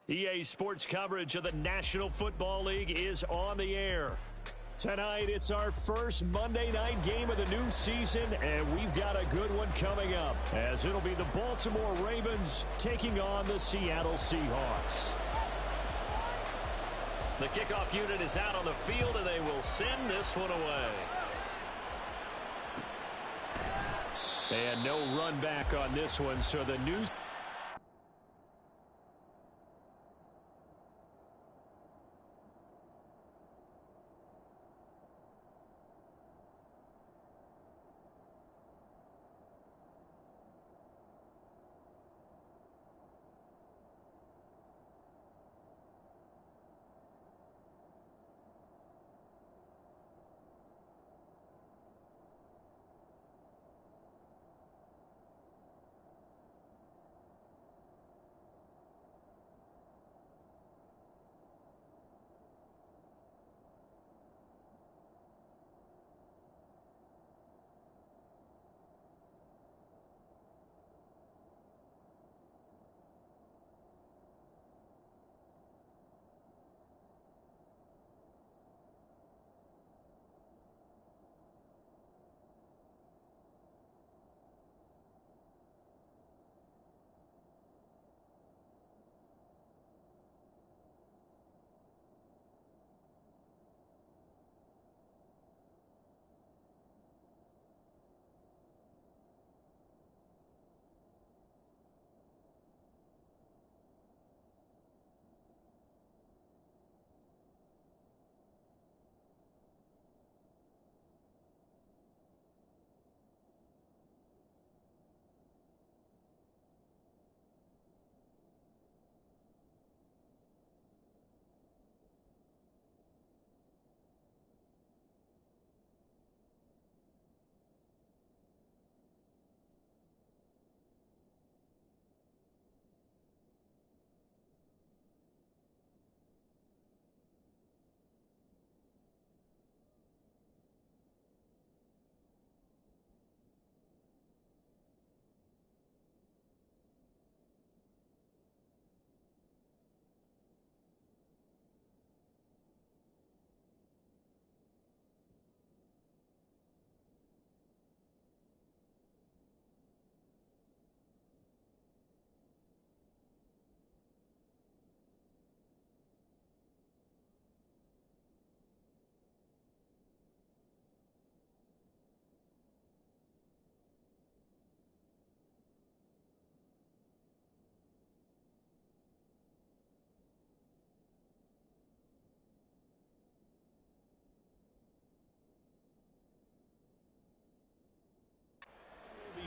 EA Sports coverage of the National Football League is on the air. Tonight, it's our first Monday night game of the new season, and we've got a good one coming up, as it'll be the Baltimore Ravens taking on the Seattle Seahawks. The kickoff unit is out on the field, and they will send this one away. And no run back on this one, so the new...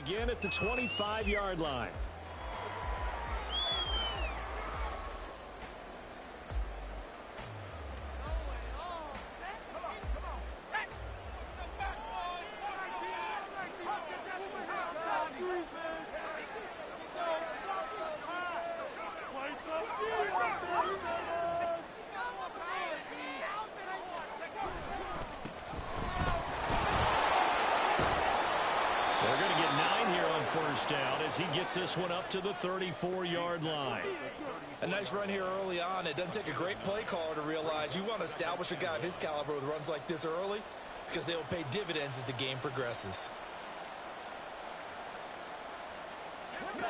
Begin at the 25-yard line. First down as he gets this one up to the 34-yard line. A nice run here early on. It doesn't take a great play caller to realize you want to establish a guy of his caliber with runs like this early because they will pay dividends as the game progresses.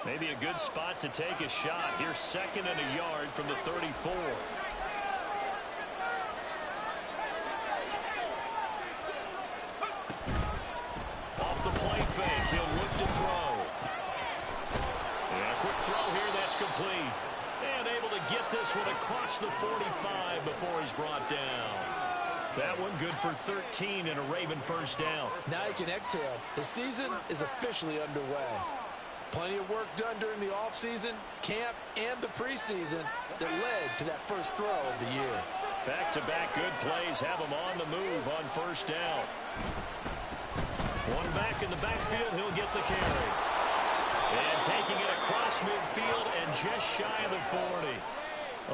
Maybe a good spot to take a shot. Here's second and a yard from the 34. Off the play fake, he'll look to throw. And a quick throw here, that's complete. And able to get this one across the 45 before he's brought down. That one good for 13 and a Raven first down. Now you can exhale. The season is officially underway. Plenty of work done during the offseason, camp, and the preseason that led to that first throw of the year. Back-to-back good plays have him on the move on first down. One back in the backfield, he'll get the carry. And taking it across midfield and just shy of the 40.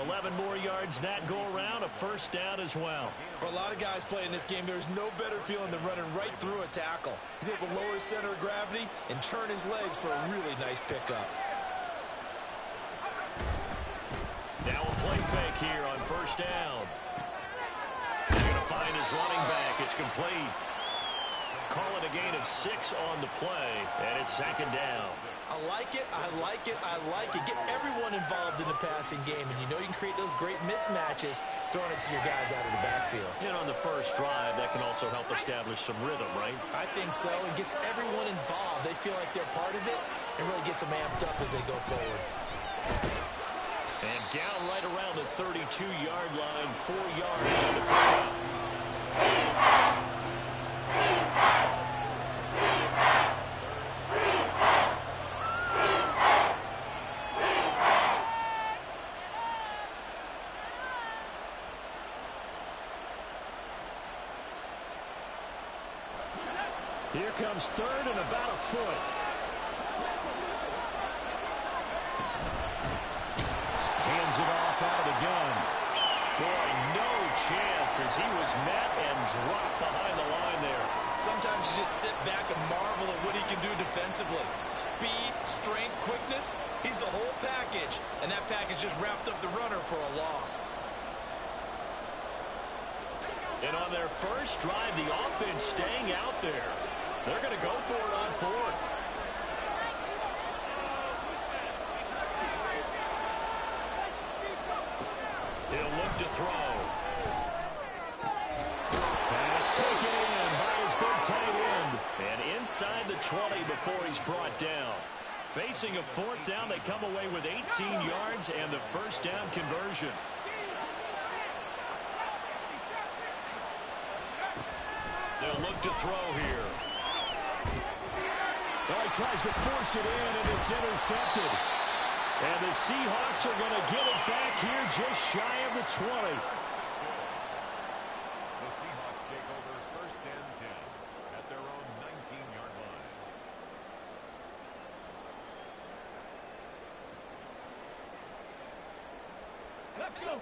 11 more yards that go around, a first down as well. For a lot of guys playing this game, there's no better feeling than running right through a tackle. He's able to lower his center of gravity and churn his legs for a really nice pickup. Now a play fake here on first down. They're going to find his running back. It's complete. Call it a gain of 6 on the play, and it's second down. I like it, I like it, I like it. Get everyone involved in the passing game, and you know you can create those great mismatches throwing it to your guys out of the backfield. And on the first drive, that can also help establish some rhythm, right? I think so. It gets everyone involved. They feel like they're part of it and really gets them amped up as they go forward. And down right around the 32-yard line, 4 yards on the pickup. Here comes third and about a foot. Hands it off out of the gun. Boy, no chance as he was met and dropped behind the line there. Sometimes you just sit back and marvel at what he can do defensively. Speed, strength, quickness, he's the whole package. And that package just wrapped up the runner for a loss. And on their first drive, the offense staying out there. They're going to go for it on fourth. He'll look to throw. Pass taken in by his big tight end. And inside the 20 before he's brought down. Facing a fourth down, they come away with 18 yards and the first down conversion. They'll look to throw here. Well, he tries to force it in, and it's intercepted. And the Seahawks are going to get it back here just shy of the 20. The Seahawks take over first and 10 at their own 19-yard line. Let's go.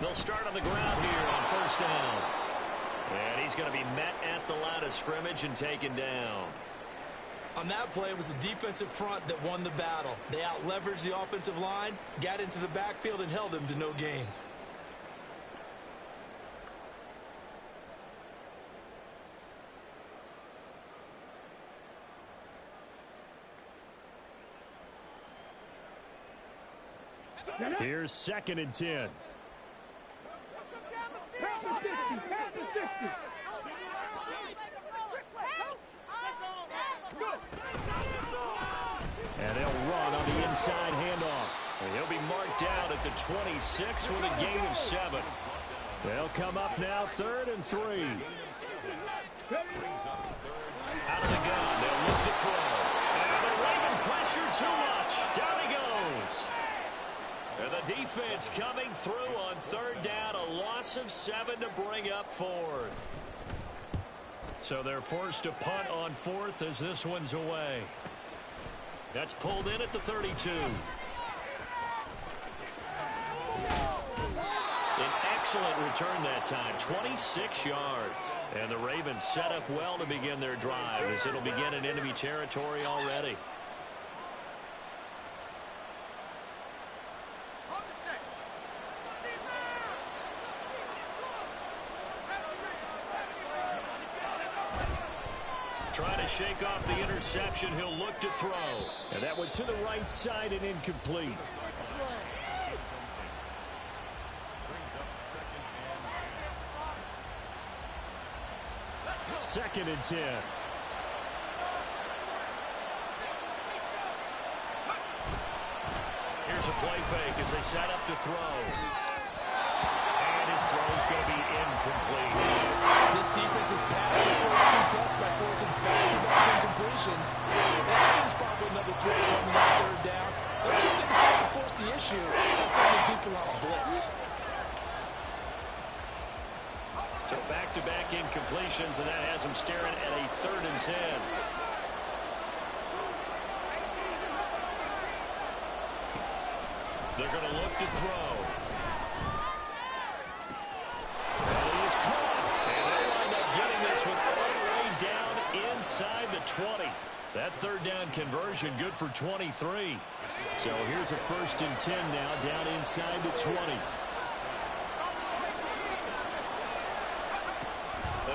They'll start on the ground here on first down. And he's going to be met at the line of scrimmage and taken down. On that play, it was the defensive front that won the battle. They out-leveraged the offensive line, got into the backfield, and held them to no gain. Here's second and 10. And they'll run on the inside handoff. And he'll be marked down at the 26 with a gain of 7. They'll come up now, 3rd and 3. Out of the gun, they'll look to throw. And they're laying pressure too much. Down he goes. And the defense coming through on 3rd down, a loss of 7 to bring up 4th. So they're forced to punt on 4th as this one's away. That's pulled in at the 32. An excellent return that time, 26 yards. And the Ravens set up well to begin their drive as it'll begin in enemy territory already. Trying to shake off the interception. He'll look to throw. And that went to the right side and incomplete. Second and 10. Here's a play fake as they set up to throw. And his throw's going to be incomplete. This defense has passed his first 2 tests by forcing back-to-back incompletions. There's probably another throw coming on 3rd down. Let's see if they decide to force the issue by sending people on a blitz. So back-to-back incompletions, and that has them staring at a 3rd and 10. They're going to look to throw. And he is caught, conversion, good for 23. So here's a 1st and 10 now, down inside the 20.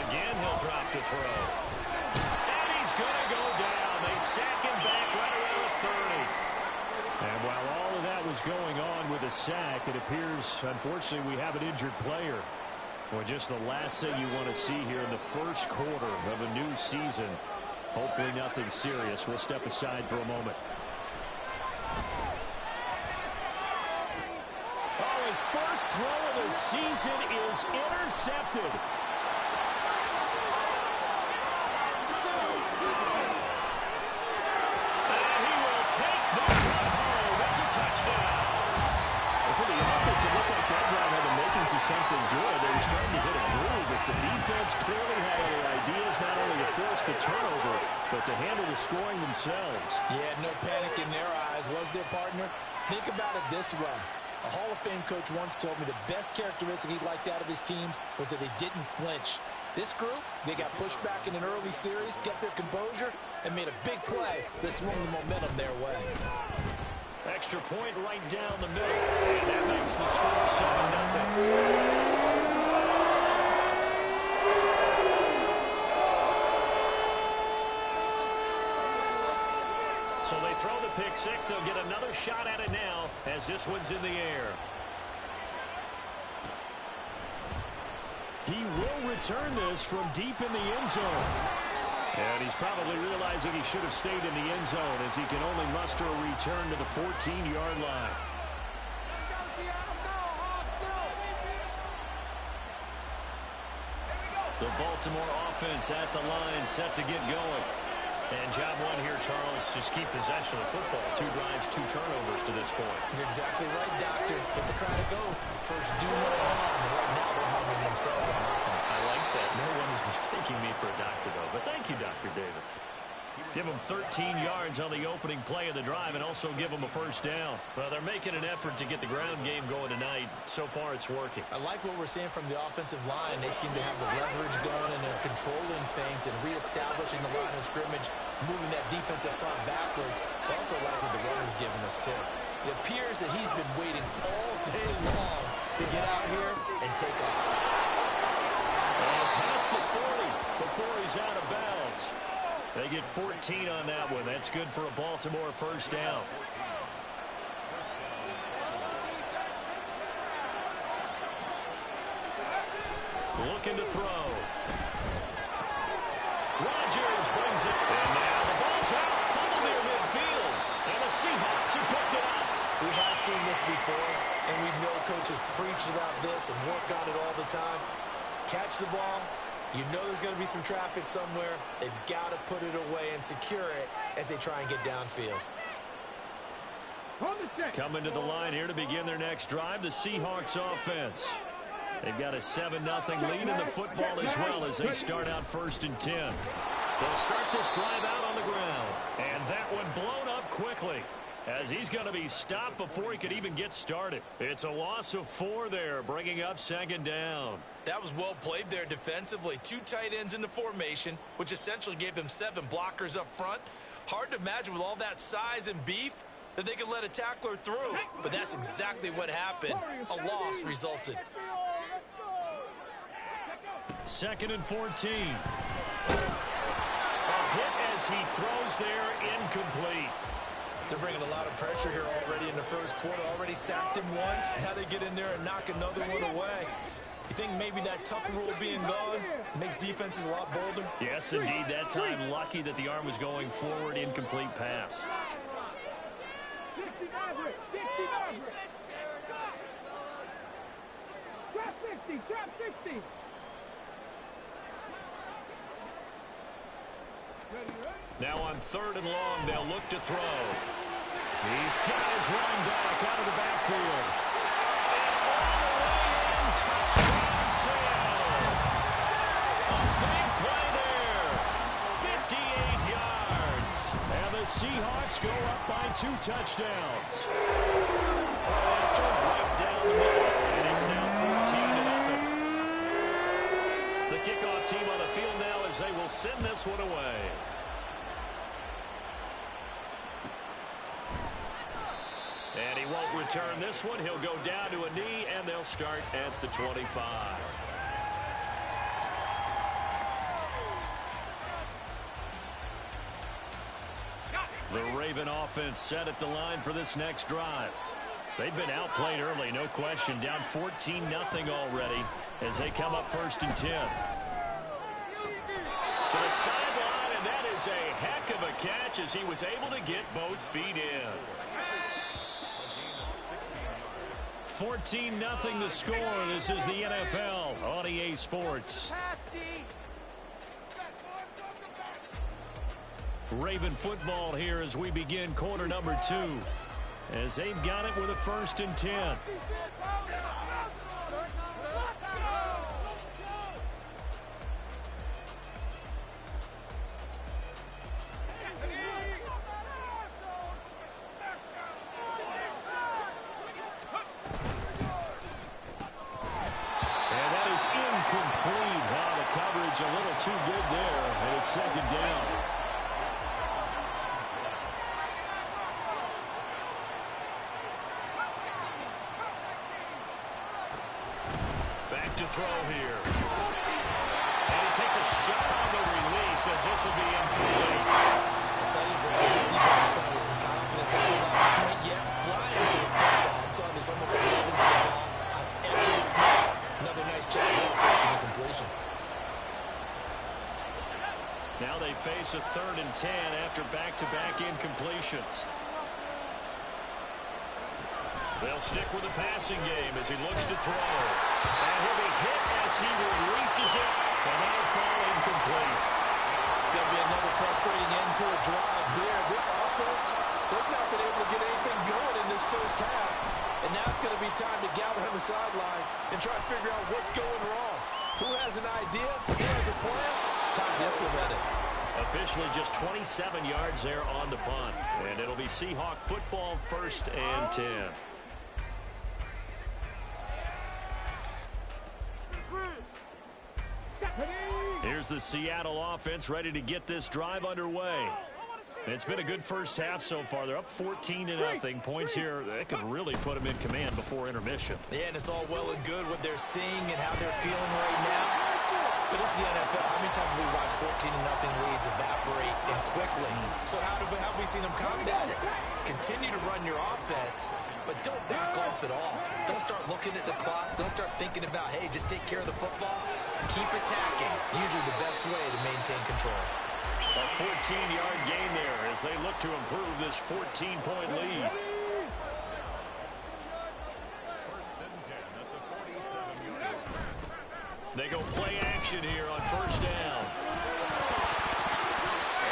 Again, he'll drop to throw. And he's going to go down. They sack him back right around the 30. And while all of that was going on with a sack, it appears, unfortunately, we have an injured player. Well, just the last thing you want to see here in the first quarter of a new season. Hopefully nothing serious. We'll step aside for a moment. Oh, his first throw of the season is intercepted. And he will take this one home. It's a touchdown. Well, for the offense, it looked like that drive had the makings of something good. They were starting to hit a groove, but the defense clearly had other ideas, not only to force the turnover, but to handle the scoring themselves. Yeah, no panic in their eyes, was there, partner? Think about it this way. A Hall of Fame coach once told me the best characteristic he liked out of his teams was that they didn't flinch. This group, they got pushed back in an early series, kept their composure, and made a big play that swung the momentum their way. Extra point right down the middle. And that makes the score 7-0. So they throw the pick six. They'll get another shot at it now as this one's in the air. He will return this from deep in the end zone. And he's probably realizing he should have stayed in the end zone as he can only muster a return to the 14-yard line. The Baltimore offense at the line, set to get going. And job one here, Charles, just keep possession of football. 2 drives, 2 turnovers to this point. You're exactly right, Doctor. Hippocratic oath. First, do no harm. Right now, they're harming themselves on offense. I like that. No one is mistaking me for a doctor, though. But thank you, Dr. Davis. Give them 13 yards on the opening play of the drive and also give them a first down. Well, they're making an effort to get the ground game going tonight. So far, it's working. I like what we're seeing from the offensive line. They seem to have the leverage going, and they're controlling things and reestablishing the line of scrimmage, moving that defensive front backwards. I also like what the runner's giving us, too. It appears that he's been waiting all day long to get out here and take off. And past the 40 before he's out of bounds. They get 14 on that one. That's good for a Baltimore first down. Looking to throw. Rodgers brings it. And now the ball's out. Funnel near midfield. And the Seahawks have picked it up. We have seen this before, and we know coaches preach about this and work on it all the time. Catch the ball. You know there's going to be some traffic somewhere. They've got to put it away and secure it as they try and get downfield. Coming to the line here to begin their next drive, the Seahawks offense. They've got a 7-0 lead in the football as well as they start out 1st and 10. They'll start this drive out on the ground. And that one blown up quickly as he's going to be stopped before he could even get started. It's a loss of 4 there, bringing up 2nd down. That was well played there defensively. 2 tight ends in the formation, which essentially gave them 7 blockers up front. Hard to imagine with all that size and beef that they could let a tackler through. But that's exactly what happened. A loss resulted. 2nd and 14. A hit as he throws there, incomplete. They're bringing a lot of pressure here already in the first quarter. Already sacked him once. Now they get in there and knock another one away. You think maybe that tuck rule being gone makes defenses a lot bolder? Yes, indeed. That time, lucky that the arm was going forward. Incomplete pass. Drop 60. Now on 3rd and long, they'll look to throw. He's got his running back out of the backfield. And all the way in, touchdown Seattle. A big play there. 58 yards. And the Seahawks go up by 2 touchdowns. After right down the middle. And it's now 14-0. The kickoff team on the field now as they will send this one away. return this one. He'll go down to a knee, and they'll start at the 25. The Raven offense set at the line for this next drive. They've been outplayed early, no question. Down 14-0 already as they come up 1st and 10. To the sideline, and that is a heck of a catch as he was able to get both feet in. 14-0 the score. This is the NFL on EA Sports. Raven football here as we begin quarter number 2. As they've got it with a 1st and 10. And that is incomplete. Wow, the coverage a little too good there. And it's 2nd down. To throw here. And he takes a shot on the release as this will be incomplete. I'll tell you, Brad, this defense is playing with some confidence. They don't have a point yet. Flying to the football. I'm telling you, there's almost 11 to the ball on every snap. Another nice job there for an incompletion. Now they face a 3rd and 10 after back-to-back incompletions. They'll stick with the passing game as he looks to throw. And he'll be hit as he releases it. And that'll fall incomplete. It's going to be another frustrating end to a drive here. This offense, they've not been able to get anything going in this first half. And now it's going to be time to gather on the sidelines and try to figure out what's going wrong. Who has an idea? Who has a plan? Time to implement it. Officially just 27 yards there on the punt. And it'll be Seahawk football 1st and 10. Here's the Seattle offense ready to get this drive underway. It's been a good first half so far. They're up 14-0. Points here that could really put them in command before intermission. Yeah, and it's all well and good what they're seeing and how they're feeling right now. But this is the NFL. How many times have we watched 14-0 leads evaporate and quickly? So how have we seen them combat it? Continue to run your offense, but don't back off at all. Don't start looking at the clock. Don't start thinking about, hey, just take care of the football. Keep attacking. Usually the best way to maintain control. A 14-yard gain there as they look to improve this 14-point lead. 1st and 10 at the 47-yard line. They go play action here on 1st down.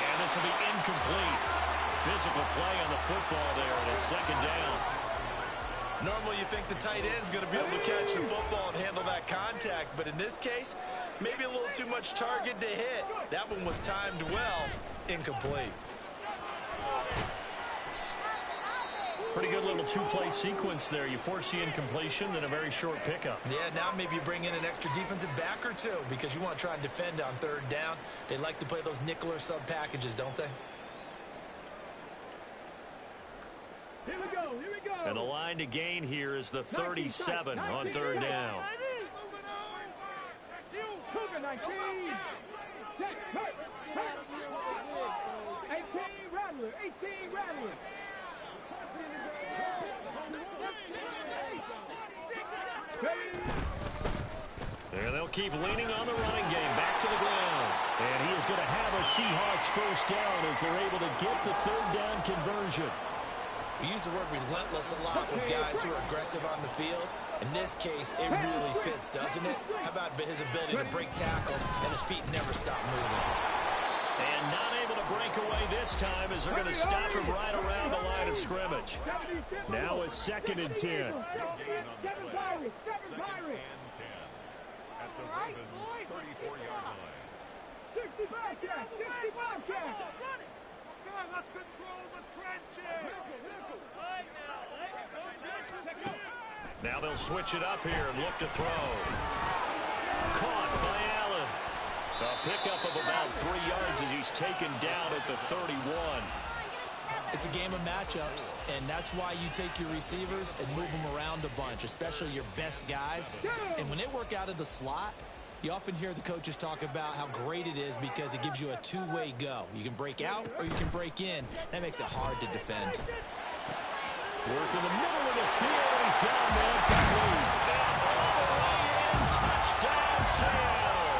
And this will be incomplete. Physical play on the football there, and it's 2nd down. Normally you think the tight end's going to be able to catch the football and handle that contact, but in this case, maybe a little too much target to hit. That one was timed well, incomplete. Pretty good little two-play sequence there. You force the incompletion, then a very short pickup. Yeah, now maybe you bring in an extra defensive back or two because you want to try and defend on 3rd down. They like to play those nickel or sub packages, don't they? Here we go, here we go. And the line to gain here is the 37 on 3rd down. Cougar 19. Check, hurt, hurt. 18 Rattler, 18 Rattler. There they'll keep leaning on the running game. Back to the ground. And he is going to have a Seahawks 1st down as they're able to get the 3rd down conversion. We use the word relentless a lot with guys who are aggressive on the field. In this case, it really fits, doesn't it? How about his ability to break tackles and his feet never stop moving? And not able to break away this time as they're going to stop him right around the line of scrimmage. Now it's 2nd and 10. 2nd and 10 at the Ravens' 34-yard line. 65 catch, 65 catch. Let's control the trenches. Now they'll switch it up here and look to throw. Caught by Allen. A pickup of about 3 yards as he's taken down at the 31. It's a game of matchups, and that's why you take your receivers and move them around a bunch, especially your best guys. And when they work out of the slot, you often hear the coaches talk about how great it is because it gives you a two-way go. You can break out or you can break in. That makes it hard to defend. Work in the middle of the field. He's got a man complete. And all the way in. Touchdown, Sale.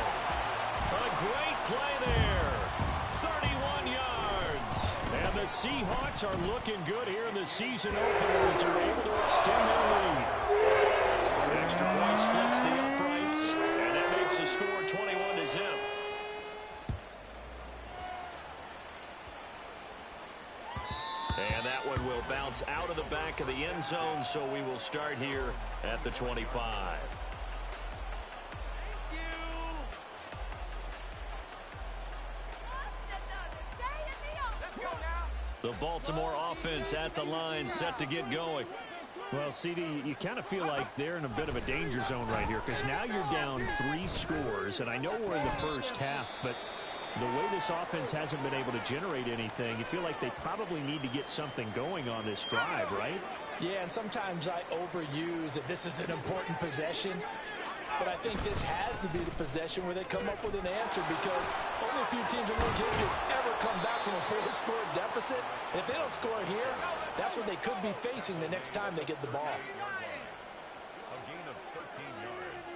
A great play there. 31 yards. And the Seahawks are looking good here in the season opener as they're able to extend their lead. Extra point splits the uprights, and that makes the score 21-0. And that one will bounce out of the back of the end zone, so we will start here at the 25. The Baltimore offense at the line, set to get going. Well, CD, you kind of feel like they're in a bit of a danger zone right here because now you're down 3 scores, and I know we're in the first half, but the way this offense hasn't been able to generate anything, you feel like they probably need to get something going on this drive, right? Yeah, and sometimes I overuse that this is an important possession. But I think this has to be the possession where they come up with an answer because only a few teams in league history ever come back from a 4-score deficit. And if they don't score here, that's what they could be facing the next time they get the ball. A gain of 13 yards.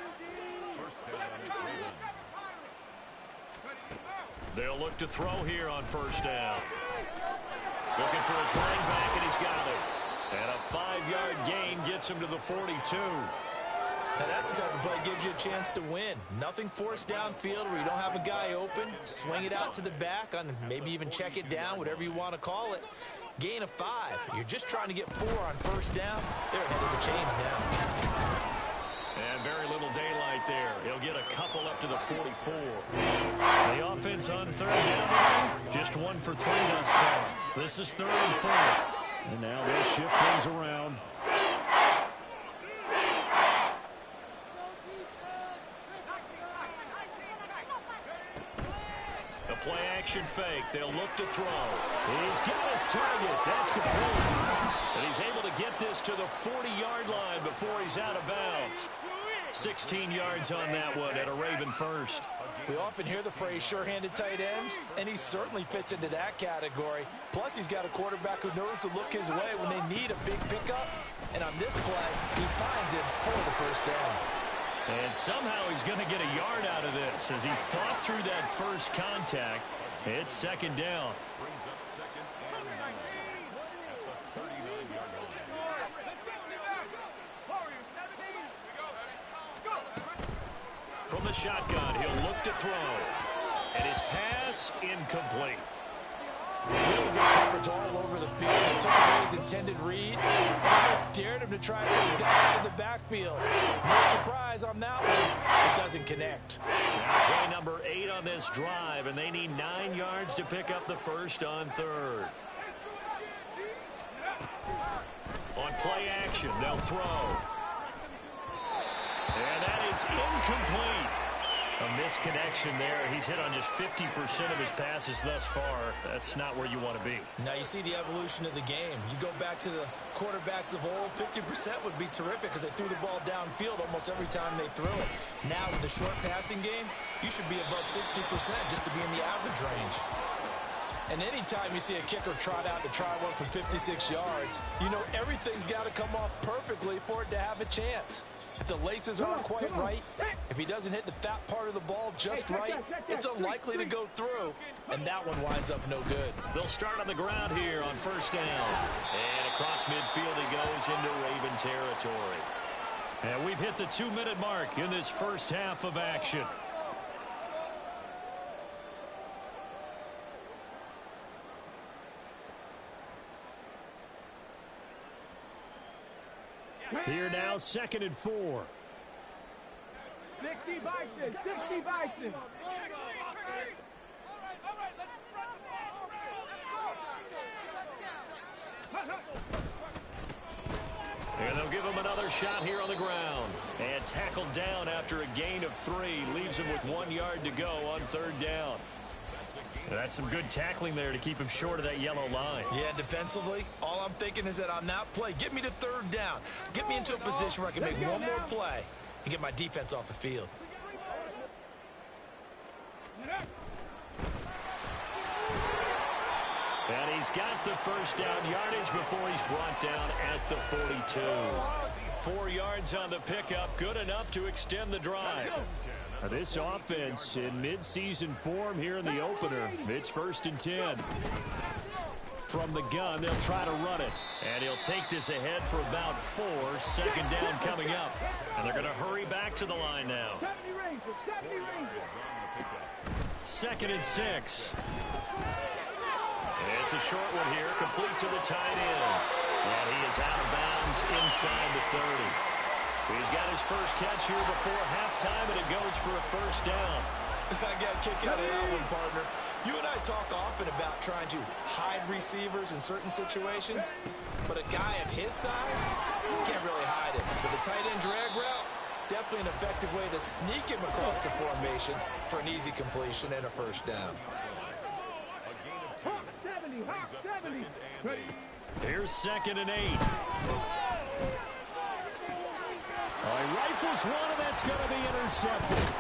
First down at Ravens. They'll look to throw here on first down. Looking for his running back, and he's got it. And a 5-yard gain gets him to the 42. Now that's the type of play that gives you a chance to win. Nothing forced downfield where you don't have a guy open. Swing it out to the back, on maybe even check it down, whatever you want to call it. Gain of 5. You're just trying to get 4 on first down. They're ahead of the chains now. And very little daylight there. He'll get a couple up to the 44. The offense on third down, just 1 for 3 thus far. This is 3rd and 4. And now they'll shift things around. The play action fake. They'll look to throw. He's got his target. That's complete. And he's able to get this to the 40-yard line before he's out of bounds. 16 yards on that one at a Raven first. We often hear the phrase sure-handed tight ends, and he certainly fits into that category. Plus, he's got a quarterback who knows to look his way when they need a big pickup. And on this play, he finds him for the first down. And somehow he's going to get a yard out of this as he fought through that first contact. It's 2nd down. Brings up 2nd and 9 at the 39-yard line. From the shotgun, he'll look to throw. And his pass incomplete. Really good coverage all over the field. He took away his intended read and almost dared him to try to get his guy out of the backfield. No surprise on that one. It doesn't connect. Now play number 8 on this drive, and they need 9 yards to pick up the first on 3rd. On play action, they'll throw. And that is incomplete. A misconnection there. He's hit on just 50% of his passes thus far. That's not where you want to be. Now you see the evolution of the game. You go back to the quarterbacks of old, 50% would be terrific because they threw the ball downfield almost every time they threw it. Now with the short passing game, you should be above 60% just to be in the average range. And anytime you see a kicker trot out to try one from 56 yards, you know everything's got to come off perfectly for it to have a chance. If the laces aren't quite right, if he doesn't hit the fat part of the ball just right, it's unlikely to go through, and that one winds up no good. They'll start on the ground here on first down. And across midfield he goes into Raven territory. And we've hit the 2-minute mark in this first half of action. Here now, 2nd and 4. 60 Bison, 60 Bison. And they'll give him another shot here on the ground. And tackled down after a gain of 3. Leaves him with 1 yard to go on 3rd down. That's some good tackling there to keep him short of that yellow line. Yeah, defensively, all I'm thinking is that on that play, get me to third down. Get me into a position where I can make one more play and get my defense off the field. And he's got the first down yardage before he's brought down at the 42. 4 yards on the pickup, good enough to extend the drive. This offense in mid-season form here in the opener. It's 1st and 10. From the gun, they'll try to run it. And he'll take this ahead for about 4. 2nd down coming up. And they're going to hurry back to the line now. 2nd and 6. It's a short one here, complete to the tight end. And he is out of bounds inside the 30. He's got his first catch here before halftime, and it goes for a 1st down. I got a kick out of that one, partner. You and I talk often about trying to hide receivers in certain situations, but a guy of his size can't really hide it. With the tight end drag route, definitely an effective way to sneak him across the formation for an easy completion and a 1st down. Here's 2nd and 8. He rifles one, and that's going to be intercepted.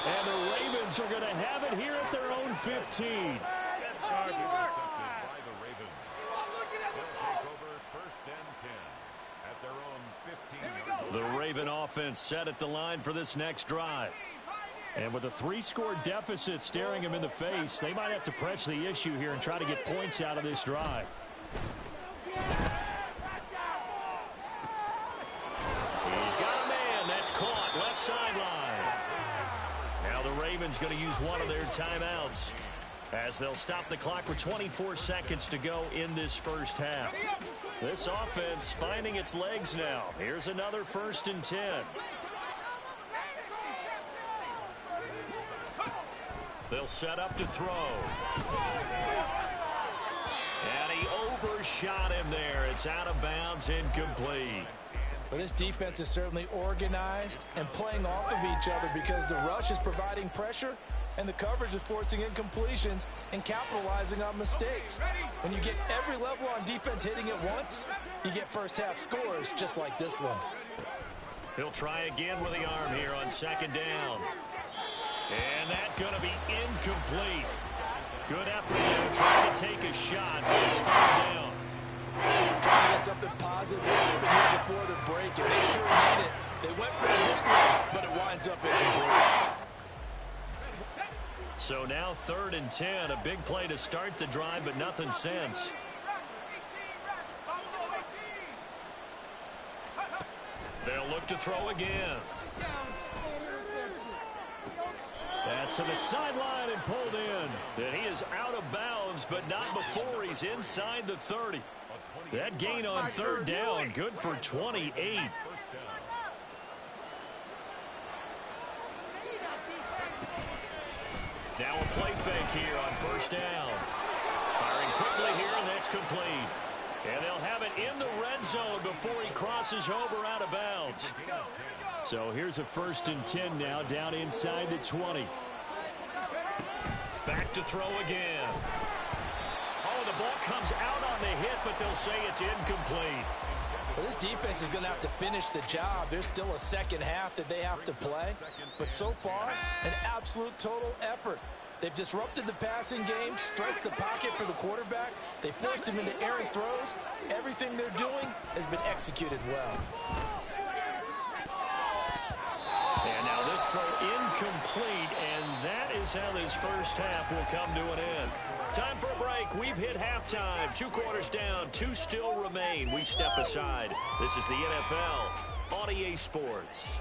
And the Ravens are going to have it here at their own 15. The Raven offense set at the line for this next drive. And with a 3-score deficit staring him in the face, they might have to press the issue here and try to get points out of this drive. He's got a man. That's caught. Left sideline. Now the Ravens going to use one of their timeouts as they'll stop the clock with 24 seconds to go in this first half. This offense finding its legs now. Here's another 1st and 10. They'll set up to throw. And he overshot him there. It's out of bounds, incomplete. Well, this defense is certainly organized and playing off of each other because the rush is providing pressure and the coverage is forcing incompletions and capitalizing on mistakes. When you get every level on defense hitting at once, you get first half scores just like this one. He'll try again with the arm here on 2nd down. And that's going to be incomplete. Good effort there trying to take a shot, but it's third down. Trying to get something positive happen here before the break, and they sure need it. They went for the big one, but it winds up incomplete. So now 3rd and 10, a big play to start the drive, but nothing since. They'll look to throw again. Pass to the sideline and pulled in. And he is out of bounds, but not before he's inside the 30. That gain on 3rd down, good for 28. Now a play fake here on 1st down. Firing quickly here, and that's complete. And they'll have it in the red zone before he crosses over out of bounds. So here's a 1st and 10 now, down inside the 20. Back to throw again. Oh, the ball comes out on the hit, but they'll say it's incomplete. Well, this defense is going to have to finish the job. There's still a 2nd half that they have to play. But so far, an absolute total effort. They've disrupted the passing game, stressed the pocket for the quarterback. They forced him into errant throws. Everything they're doing has been executed well. And now this throw incomplete, and that is how this first half will come to an end. Time for a break. We've hit halftime. 2 quarters down, 2 still remain. We step aside. This is the NFL on EA Sports.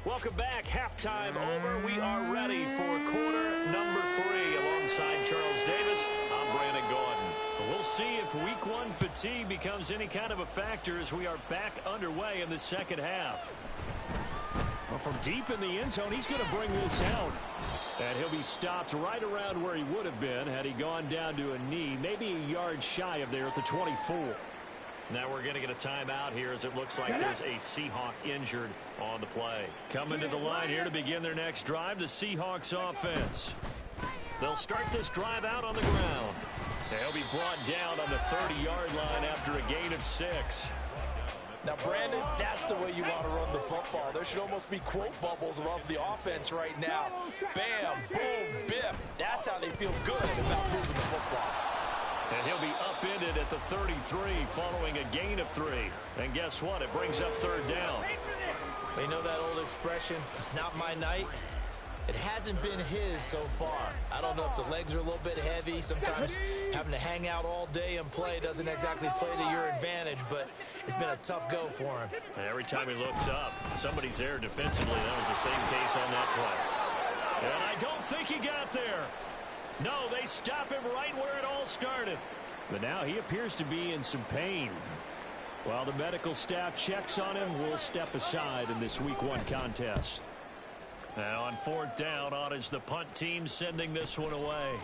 Welcome back. Halftime over. We are ready for quarter number 3. Alongside Charles Davis, I'm Brandon Gordon. We'll see if week 1 fatigue becomes any kind of a factor as we are back underway in the second half. Well, from deep in the end zone, he's going to bring this out. And he'll be stopped right around where he would have been had he gone down to a knee, maybe a yard shy of there at the 24. Now we're going to get a timeout here as it looks like there's a Seahawk injured on the play. Coming to the line here to begin their next drive, the Seahawks offense. They'll start this drive out on the ground. They'll be brought down on the 30-yard line after a gain of 6. Now, Brandon, that's the way you want to run the football. There should almost be quote bubbles above the offense right now. Bam, boom, biff. That's how they feel good about moving the football. And he'll be upended at the 33 following a gain of 3. And guess what? It brings up 3rd down. You know that old expression, it's not my night? It hasn't been his so far. I don't know if the legs are a little bit heavy. Sometimes having to hang out all day and play doesn't exactly play to your advantage, but it's been a tough go for him. And every time he looks up, somebody's there defensively. That was the same case on that play. And I don't think he got there. No, they stop him right where it all started. But now he appears to be in some pain. While the medical staff checks on him, we'll step aside in this Week 1 contest. Now on 4th down, on is the punt team sending this one away.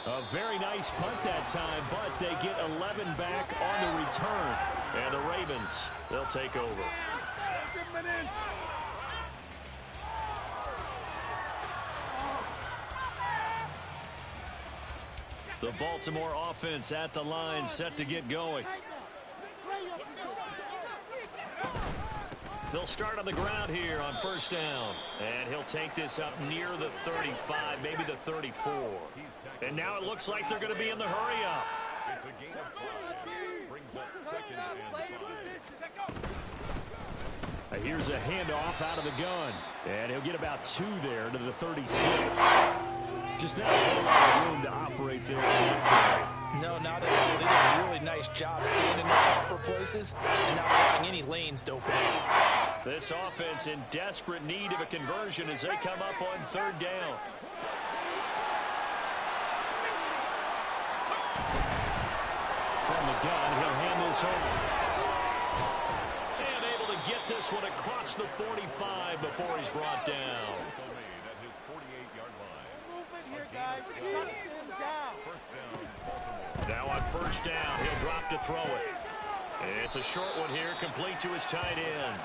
A very nice punt that time, but they get 11 back on the return. And the Ravens, they'll take over. The Baltimore offense at the line, set to get going. They'll start on the ground here on 1st down. And he'll take this up near the 35, maybe the 34. And now it looks like they're going to be in the hurry up. It's a gain of 5. Brings up 2nd and 5. Here's a handoff out of the gun. And he'll get about 2 there to the 36. Just not a whole lot of room to operate there in that carry. No, not at all. They did a really nice job standing in proper places and not allowing any lanes to open up. This offense in desperate need of a conversion as they come up on 3rd down. From the gun, he'll hand this over. And able to get this one across the 45 before he's brought down. At his 48-yard line. Movement here, guys. Shut him down. 1st down, Baltimore. Now on 1st down, he'll drop to throw it. It's a short one here, complete to his tight end.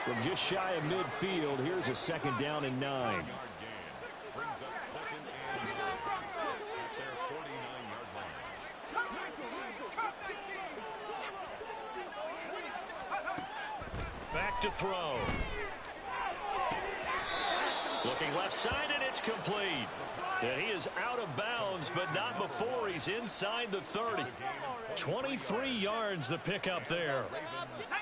From just shy of midfield, here's a 2nd down and 9. Yard gain. Brings up 2nd and 9 at their 49-yard line. Back to throw. Looking left side, and it's complete. And he is out of bounds, but not before he's inside the 30. 23 yards the pickup there.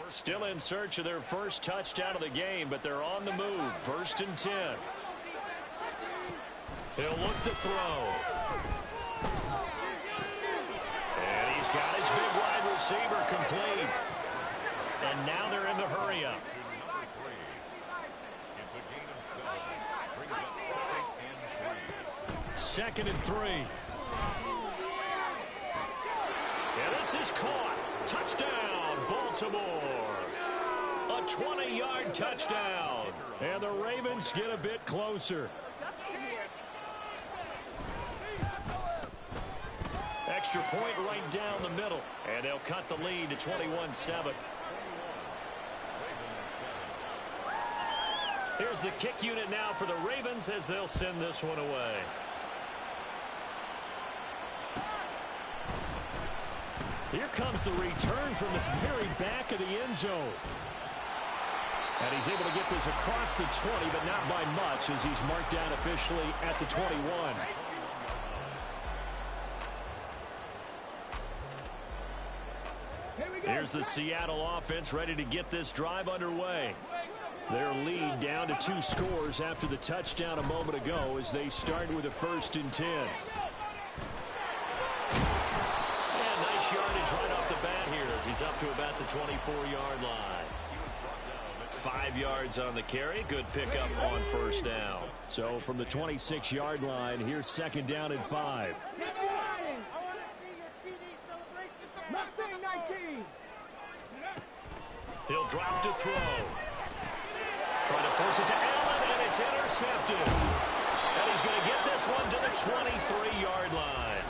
Still in search of their first touchdown of the game, but they're on the move. 1st and 10. He'll look to throw. And he's got his big wide receiver complete. And now they're in the hurry up. Number 3. It's a gain of 7. Brings up 2nd and 3. 2nd and 3. And this is caught. Touchdown, Baltimore. A 20-yard touchdown. And the Ravens get a bit closer. Extra point right down the middle. And they'll cut the lead to 21-7. Here's the kick unit now for the Ravens as they'll send this one away. Here comes the return from the very back of the end zone. And he's able to get this across the 20, but not by much as he's marked down officially at the 21. Here's the Seattle offense ready to get this drive underway. Their lead down to 2 scores after the touchdown a moment ago as they start with a 1st and 10. And nice yardage right off the bat here as he's up to about the 24-yard line. 5 yards on the carry. Good pickup on 1st down. So from the 26-yard line, here's 2nd down and 5. Nothing, 19. He'll drop to throw. Trying to force it to Allen, and it's intercepted. And he's going to get this this one to the 23-yard line.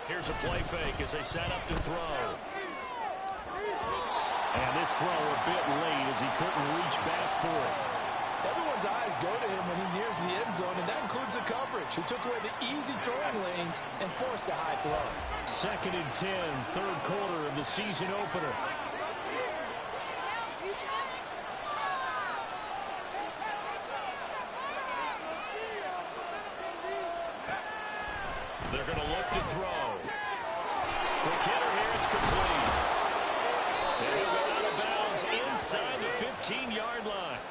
Here's a play fake as they set up to throw. And this throw a bit late as he couldn't reach back for it. Everyone's eyes go to him when he nears the end zone, and that includes the coverage. He took away the easy throwing lanes and forced a high throw. 2nd and 10, third quarter of the season opener. They're going to look to throw. Quick hitter here, it's complete. And he'll go out of bounds inside the 15-yard line.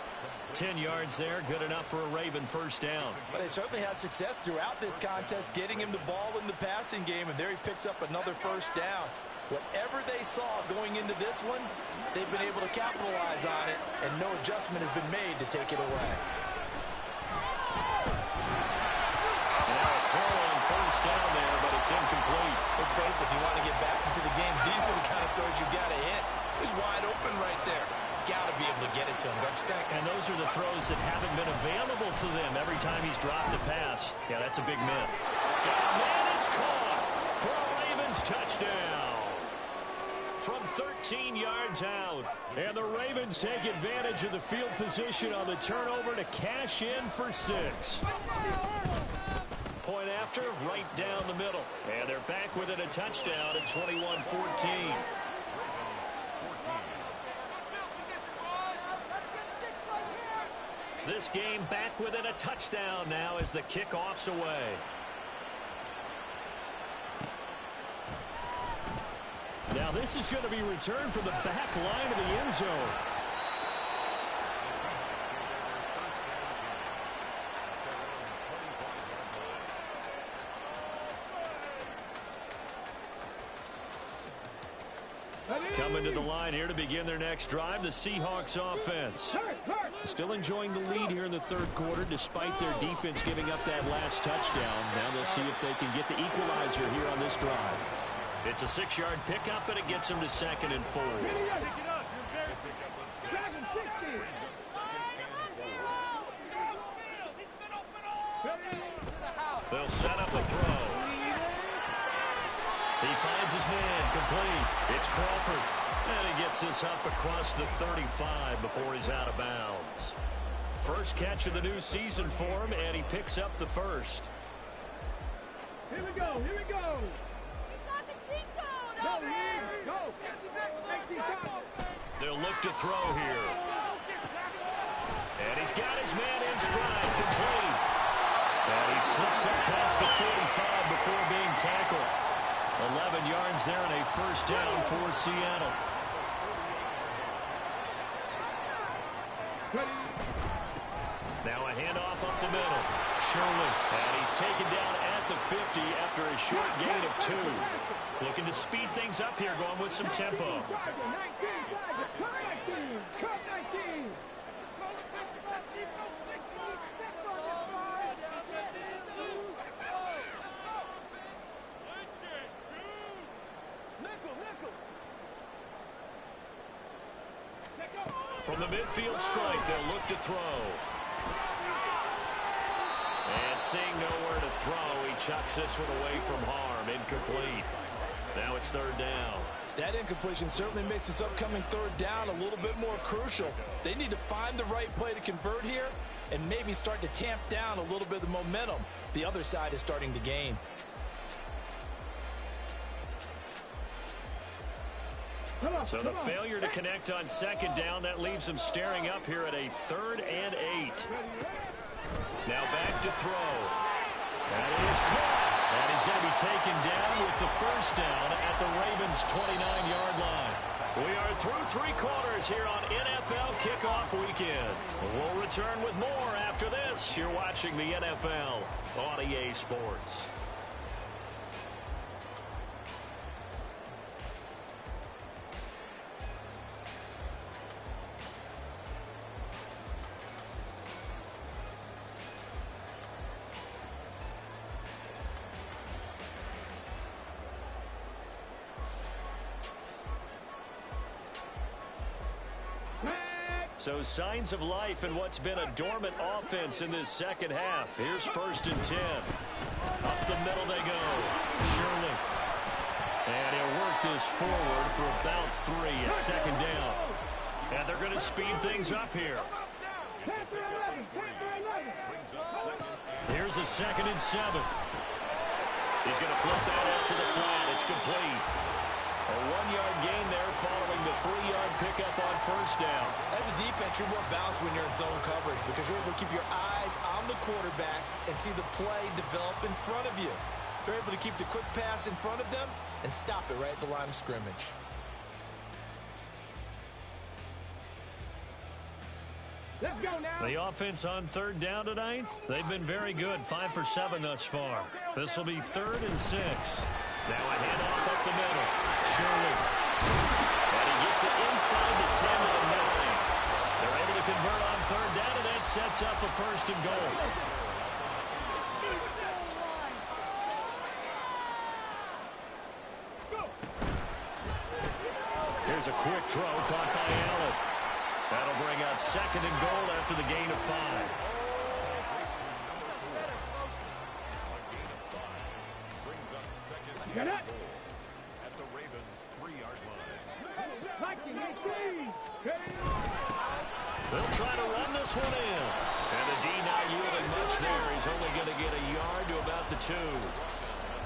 10 yards there, good enough for a Raven first down. But they certainly had success throughout this contest, getting him the ball in the passing game, and there he picks up another first down. Whatever they saw going into this one, they've been able to capitalize on it, and no adjustment has been made to take it away. Now a throw on first down there, but it's incomplete. Let's face it, if you want to get back into the game, these are the kind of throws you got to hit. He's wide open right there. Got to be able to get it to him, don't you think? And those are the throws that haven't been available to them every time he's dropped a pass. Yeah, that's a big miss. Got a man, it's caught for a Ravens touchdown. From 13 yards out. And the Ravens take advantage of the field position on the turnover to cash in for 6. Point after, right down the middle. And they're back within a touchdown at 21-14. This game back within a touchdown now as the kickoff's away. Now this is going to be returned from the back line of the end zone. Coming to the line here to begin their next drive, the Seahawks offense. Still enjoying the lead here in the third quarter despite their defense giving up that last touchdown. Now they'll see if they can get the equalizer here on this drive. It's a 6-yard pickup, and it gets them to 2nd and 4. They'll set up a throw. He finds his man, complete. It's Crawford. And he gets this up across the 35 before he's out of bounds. First catch of the new season for him, and he picks up the first. Here we go, here we go. Go, go. They'll look to throw here. And he's got his man in stride, complete. And he slips up past the 45 before being tackled. 11 yards there and a first down for Seattle. Now a handoff up the middle. Shirley, and he's taken down at the 50 after a short gain of 2. Looking to speed things up here, going with some tempo. From the midfield strike, they'll look to throw. And seeing nowhere to throw, he chucks this one away from harm. Incomplete. Now it's third down. That incompletion certainly makes this upcoming third down a little bit more crucial. They need to find the right play to convert here and maybe start to tamp down a little bit of the momentum the other side is starting to gain. So the failure to connect on second down, that leaves them staring up here at a 3rd and 8. Now back to throw. That is caught. And he's going to be taken down with the first down at the Ravens' 29-yard line. We are through 3 quarters here on NFL Kickoff Weekend. We'll return with more after this. You're watching the NFL on EA Sports. So signs of life in what's been a dormant offense in this second half. Here's 1st and 10. Up the middle they go. Shirley. And he'll work this forward for about 3 at 2nd down. And they're going to speed things up here. Here's a 2nd and 7. He's going to flip that out to the flat. It's complete. A 1-yard gain there following the 3-yard pickup on 1st down. As a defense, you're more balanced when you're in zone coverage because you're able to keep your eyes on the quarterback and see the play develop in front of you. You're able to keep the quick pass in front of them and stop it right at the line of scrimmage. Let's go now. The offense on 3rd down tonight, they've been very good. 5 for 7 thus far. This will be 3rd and 6. Now a handoff up the middle. Shirley. And he gets it inside the 10 to the 9. They're able to convert on 3rd down, and that sets up a 1st and goal. Here's a quick throw caught by Allen. That'll bring up 2nd and goal after the gain of 5. Brings up 2nd and Get it. goal at the Ravens' 3-yard line. They'll try to run this one in. And the D not yielding much there. He's only going to get a yard to about the 2.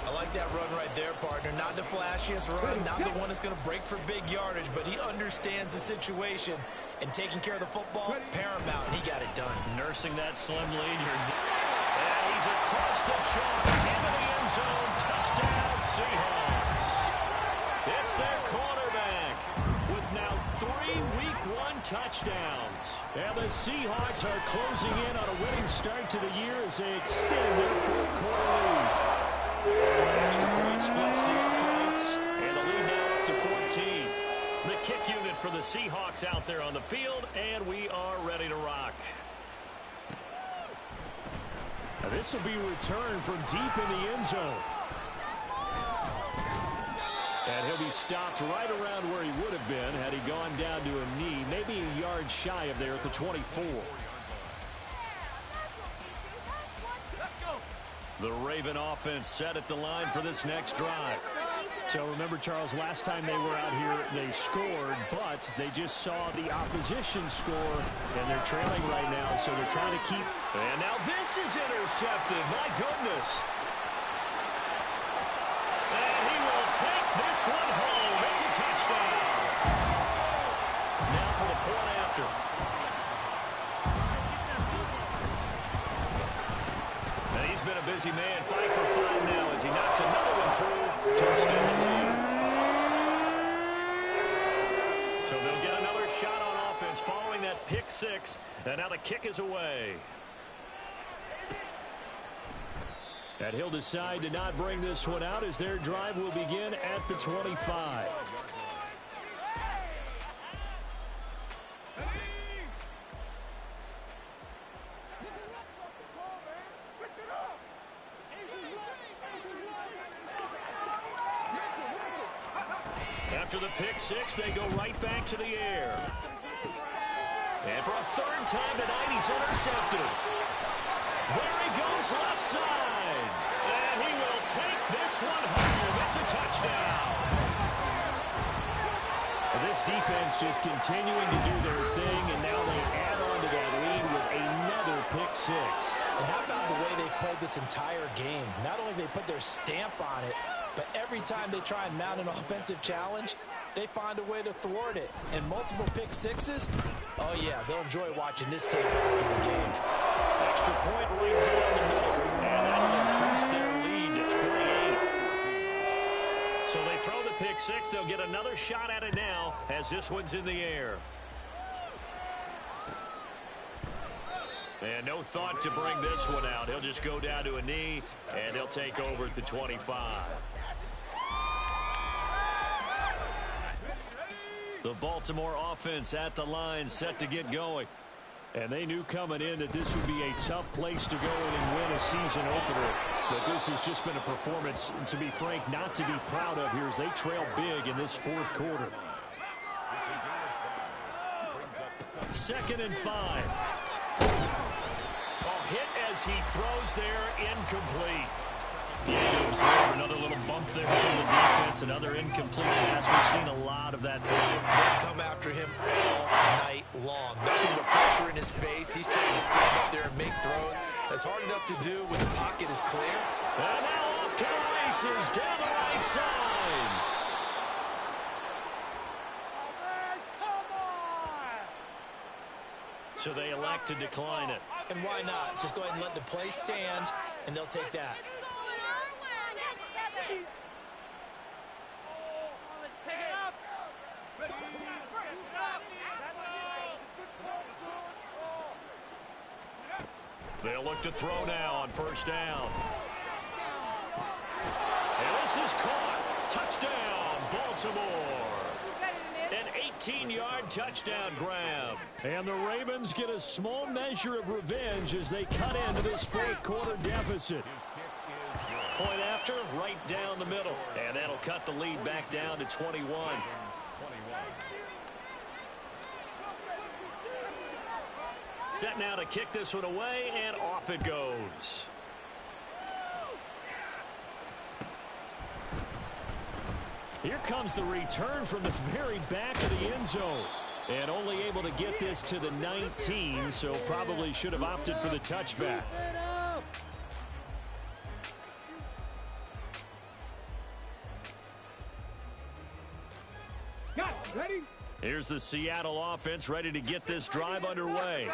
I like that run right there, partner. Not the flashiest run, not the one that's going to break for big yardage, but he understands the situation, and taking care of the football, paramount, and he got it done. Nursing that slim lead here. And he's across the chalk into the end zone. Touchdown, Seahawks. It's their quarterback with now 3 Week 1 touchdowns. And the Seahawks are closing in on a winning start to the year as they extend their 4th quarter lead. Extra point splits the uprights, and the lead now up to 14. The kick unit for the Seahawks out there on the field, and we are ready to rock. Now this will be returned from deep in the end zone. And he'll be stopped right around where he would have been had he gone down to a knee, maybe a yard shy of there at the 24. The Raven offense set at the line for this next drive. So remember, Charles, last time they were out here, they scored, but they just saw the opposition score, and they're trailing right now, so they're trying to keep. And now this is intercepted. My goodness. And he will take this one home. It's a touchdown. Now for the point after. Now he's been a busy man. 5 for 5 now as he knocks another one through to extend the lead. So they'll get another shot on offense following that pick 6. And now the kick is away. And he'll decide to not bring this one out as their drive will begin at the 25. After the pick 6, they go right back to the air. And for a 3rd time tonight, he's intercepted. There he goes left side. And he will take this one home. It's a touchdown. This defense just continuing to do their thing, and now they add on to that lead with another pick 6. And how about the way they've played this entire game? Not only they put their stamp on it, but every time they try and mount an offensive challenge, they find a way to thwart it. And multiple pick 6s, oh yeah, they'll enjoy watching this tape after the game. Extra point right down the middle, and that'll increase their lead to 28. So they throw the pick 6. They'll get another shot at it now as this one's in the air. And no thought to bring this one out. He'll just go down to a knee, and he'll take over at the 25. The Baltimore offense at the line, set to get going. And they knew coming in that this would be a tough place to go in and win a season opener. But this has just been a performance, to be frank, not to be proud of here as they trail big in this 4th quarter. Brings up 7th 2nd and 5. Hit as he throws there, incomplete. Yeah, another little bump there from the defense, another incomplete pass. We've seen a lot of that today. They've come after him all night long. Nothing but pressure in his face. He's trying to stand up there and make throws. That's hard enough to do when the pocket is clear. And now off to the races down the right side. So they elect to decline it. And why not? Just go ahead and let the play stand, and they'll take that. They'll look to throw now on 1st down. And this is caught. Touchdown, Baltimore. An 18-yard touchdown grab. And the Ravens get a small measure of revenge as they cut into this 4th quarter deficit. Point after, right down the middle. And that'll cut the lead back down to 21. Set now to kick this one away, and off it goes. Here comes the return from the very back of the end zone. And only able to get this to the 19, so probably should have opted for the touchback. Ready? Here's the Seattle offense ready to get this drive underway.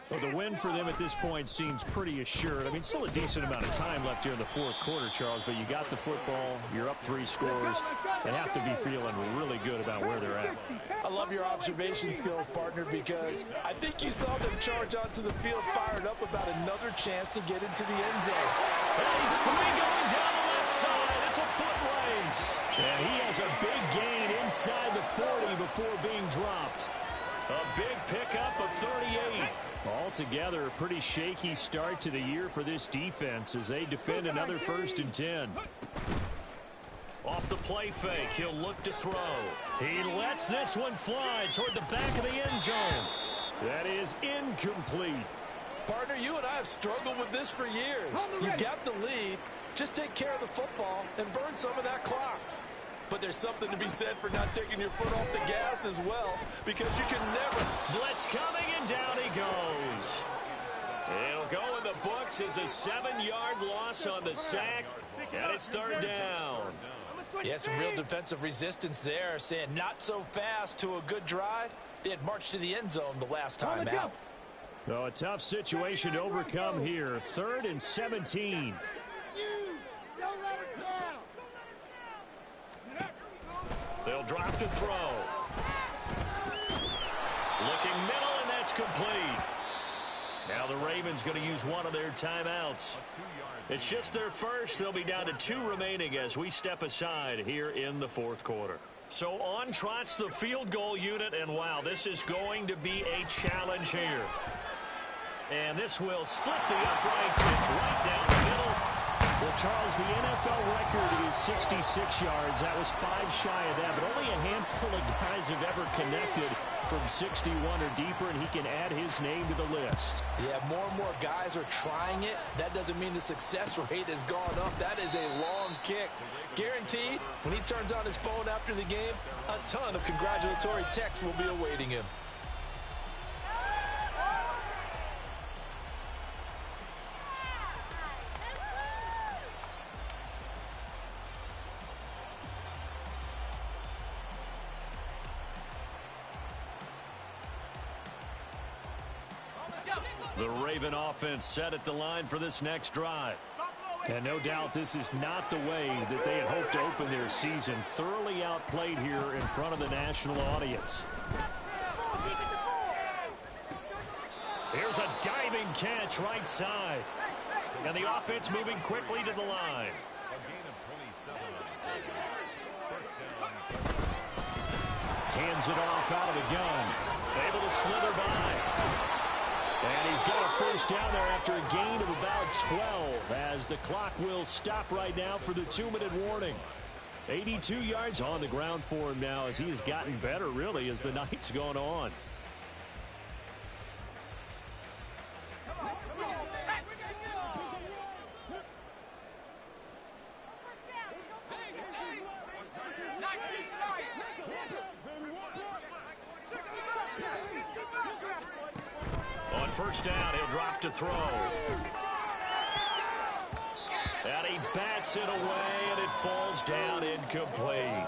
Well, the win for them at this point seems pretty assured. I mean, still a decent amount of time left here in the 4th quarter, Charles, but you got the football, you're up 3 scores. They have to be feeling really good about where they're at. I love your observation skills, partner, because I think you saw them charge onto the field fired up about another chance to get into the end zone. And he's free going down the left side. It's a foot race. And he has a big gain inside the 40 before being dropped. A big pickup of 38. Altogether, a pretty shaky start to the year for this defense as they defend another 1st and 10. Off the play fake, he'll look to throw. He lets this one fly toward the back of the end zone. That is incomplete. Partner, you and I have struggled with this for years. You got the lead. Just take care of the football and burn some of that clock. But there's something to be said for not taking your foot off the gas as well, because you can never. Blitz coming, and down he goes. It'll go in the books as a 7-yard loss on the sack, and it's 3rd down. Yeah, some real defensive resistance there, saying not so fast to a good drive. They had marched to the end zone the last time out. So a tough situation to overcome here. 3rd and 17. Don't let us down. They'll drop to throw. Looking middle, and that's complete. Now the Ravens going to use one of their timeouts. It's just their first. They'll be down to 2 remaining as we step aside here in the 4th quarter. So on trots the field goal unit, and wow, this is going to be a challenge here. And this will split the uprights. It's right down the middle. Well, Charles, the NFL record is 66 yards. That was 5 shy of that, but only a handful of guys have ever connected from 61 or deeper, and he can add his name to the list. Yeah, more and more guys are trying it. That doesn't mean the success rate has gone up. That is a long kick. Guaranteed, when he turns on his phone after the game, a ton of congratulatory texts will be awaiting him. The Raven offense set at the line for this next drive. And no doubt this is not the way that they had hoped to open their season. Thoroughly outplayed here in front of the national audience. Here's a diving catch right side. And the offense moving quickly to the line. Hands it off out of the gun. Able to slither by. And he's got a first down there after a gain of about 12 as the clock will stop right now for the 2-minute warning. 82 yards on the ground for him now as he has gotten better really as the night's gone on. first down. He'll drop to throw. And he bats it away, and it falls down incomplete.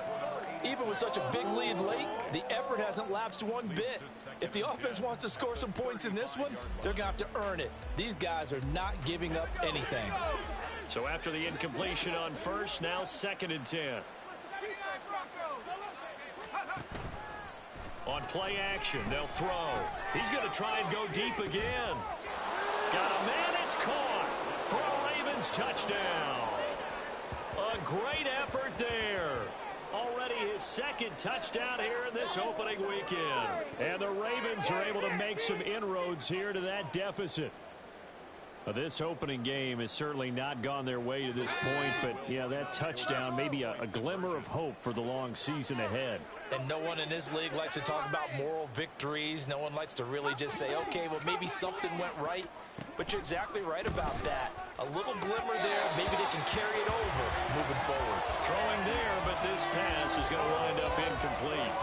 Even with such a big lead late, the effort hasn't lapsed one bit. If the offense wants to score some points in this one, they're going to have to earn it. These guys are not giving up anything. So after the incompletion on first, now 2nd and 10. On play action, they'll throw. He's going to try and go deep again. Got a man, it's caught for a Ravens touchdown. A great effort there. Already his 2nd touchdown here in this opening weekend. And the Ravens are able to make some inroads here to that deficit. This opening game has certainly not gone their way to this point, but yeah, that touchdown may be a glimmer of hope for the long season ahead. And no one in this league likes to talk about moral victories. No one likes to really just say, okay, well, maybe something went right. But you're exactly right about that. A little glimmer there. Maybe they can carry it over moving forward. Throwing there, but this pass is going to wind up incomplete.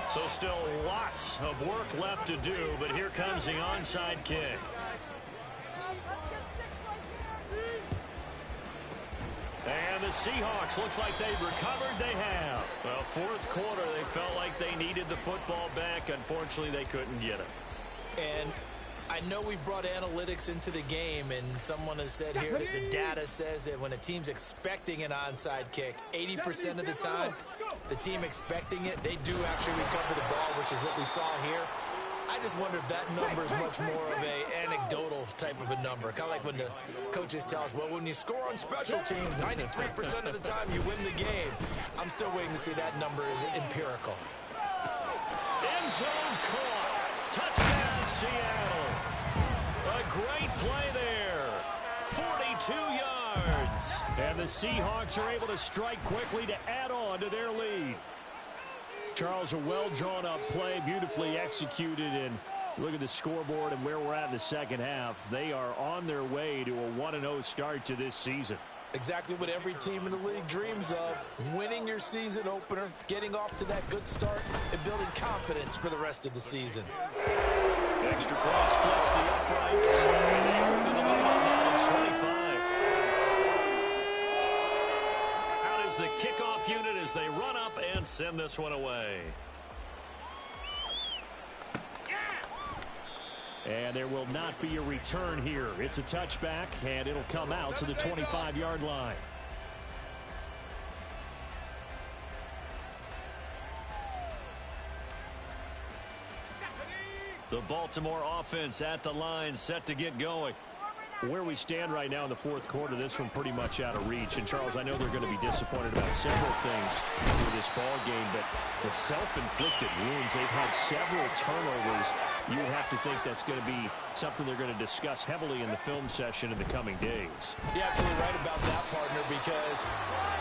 So still lots of work left to do, but here comes the onside kick. And the Seahawks, looks like they've recovered. They have. Well, 4th quarter, they felt like they needed the football back. Unfortunately, they couldn't get it. And I know we brought analytics into the game, and someone has said here that the data says that when a team's expecting an onside kick, 80% of the time, the team expecting it, they do actually recover the ball, which is what we saw here. I just wonder if that number is much more of an anecdotal type of a number. Kind of like when the coaches tell us, well, when you score on special teams, 93% of the time you win the game. I'm still waiting to see that number is empirical. End zone caught. Touchdown, Seattle. A great play there. 42 yards. And the Seahawks are able to strike quickly to add on to their lead. Charles, a well-drawn-up play, beautifully executed, and look at the scoreboard and where we're at in the 2nd half. They are on their way to a 1-0 start to this season. Exactly what every team in the league dreams of, winning your season opener, getting off to that good start, and building confidence for the rest of the season. Extra point splits the uprights, and they open the lead up now to 25. The kickoff unit as they run up and send this one away. And there will not be a return here. It's a touchback, and it'll come out to the 25-yard line. The Baltimore offense at the line, set to get going. Where we stand right now in the 4th quarter, this one pretty much out of reach. And, Charles, I know they're going to be disappointed about several things for this ball game, but the self-inflicted wounds, they've had several turnovers. You have to think that's going to be something they're going to discuss heavily in the film session in the coming days. You're absolutely right about that, partner, because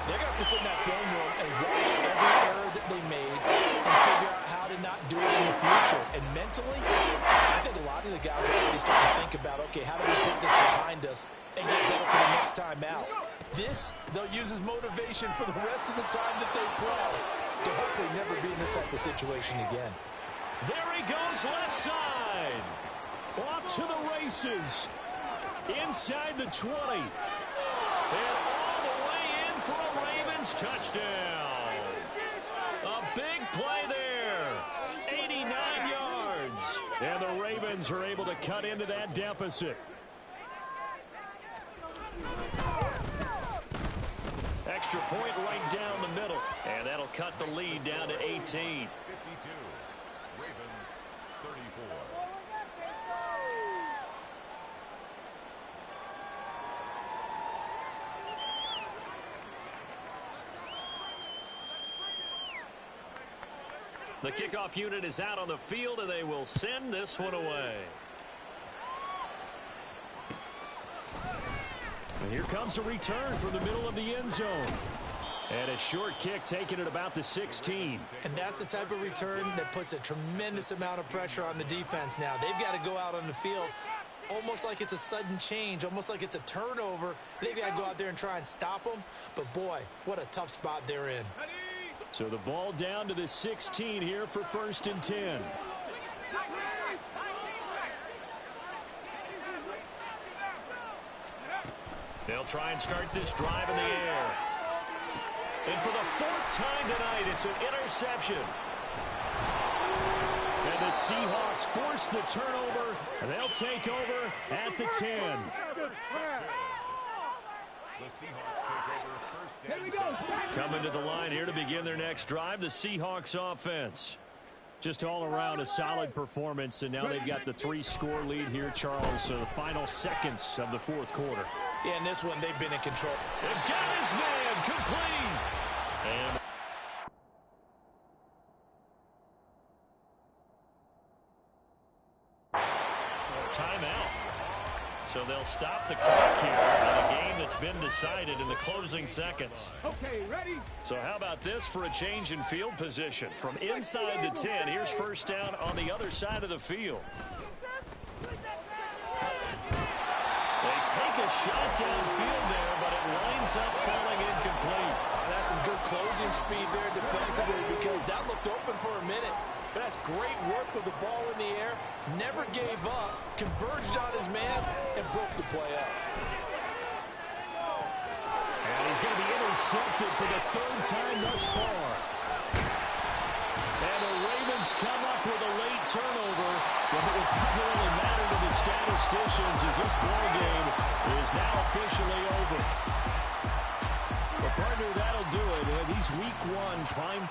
they're going to have to sit in that film room and watch every error that they made and figure out how to not do it in the future. And mentally, I think a lot of the guys are already starting to think about, okay, how do we put this behind us and get better for the next time out? This, they'll use as motivation for the rest of the time that they play to hopefully never be in this type of situation again. There he goes, left side. Off to the races. Inside the 20. And all the way in for a Ravens touchdown. A big play there. 89 yards. And the Ravens are able to cut into that deficit. Extra point right down the middle. And that'll cut the lead down to 18. 52. Ravens 34. The kickoff unit is out on the field, and they will send this one away. And here comes a return from the middle of the end zone. And a short kick taken at about the 16. And that's the type of return that puts a tremendous amount of pressure on the defense now. They've got to go out on the field almost like it's a sudden change, almost like it's a turnover. They've got to go out there and try and stop them. But, boy, what a tough spot they're in. So the ball down to the 16 here for 1st and 10. They'll try and start this drive in the air. And for the fourth time tonight, it's an interception. And the Seahawks force the turnover. They'll take over at the 10. The Seahawks take over first down. Here we go. Coming to the line here to begin their next drive, the Seahawks offense. Just all around a solid performance, and now they've got the 3-score lead here, Charles. So the final seconds of the fourth quarter. Yeah, in this one, they've been in control. They've got his man complete. And timeout. So they'll stop the clock here in a game that's been decided in the closing seconds. Okay, ready? So how about this for a change in field position? From inside the 10, here's first down on the other side of the field. They take a shot downfield there, but it winds up falling incomplete. That's some good closing speed there defensively because that looked open for a minute. But that's great work with the ball in the air. Never gave up, converged on his man, and broke the play up. And he's going to be intercepted for the third time thus far. And the Ravens come up with a late turnover. But it will probably really matter to the statisticians as this ball game is now officially over. But partner, that'll do it. These week 1 prime